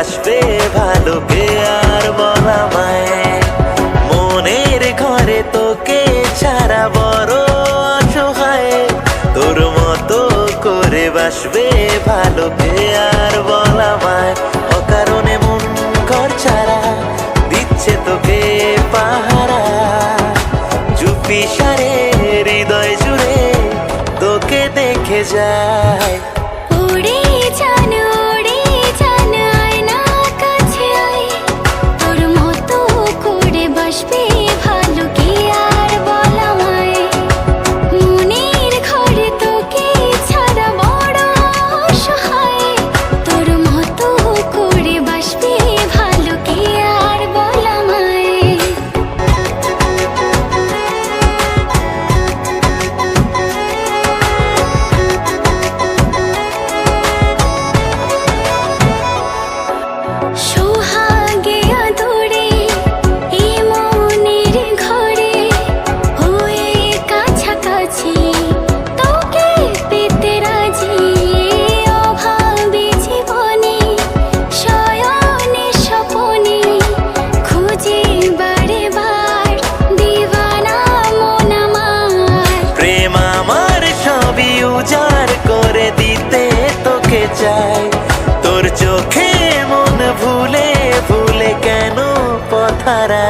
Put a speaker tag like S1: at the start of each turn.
S1: বাসবে ভালো কে আর বলা মায়। মনের ঘরে তোকে ছাড়া বড় অসহায়, তোর মতো করে বাসবে ভালো কে আর বলা মায়। অকারণে মন ঘর ছাড়া দিচ্ছে তোকে পাহারা, চুপি সারে হৃদয় জুড়ে তোকে দেখে যায়।
S2: উড়ে জান আয় না কাছে আয়, তোর মতো করে বাসবে ভালো কি আর বলা মায়। মনের ঘরে তোকে ছাড়া বড় অসহায়, তোর মতো করে বাসবে ভালো কি আর বলা মায়। সোহাগে আদরে এই মনের ঘরে হয়ে কাছাকাছি তোকে পেতে রাজি। অভাবী জীবনে শয়নে স্বপনে খুঁজে বারে বার দিওয়ানা মন আমার।
S1: প্রেম আমার সবই উজাড় করে দিতে তোকে চাই, তোর চোখে মন ভুলে ভুলে কেন পথারা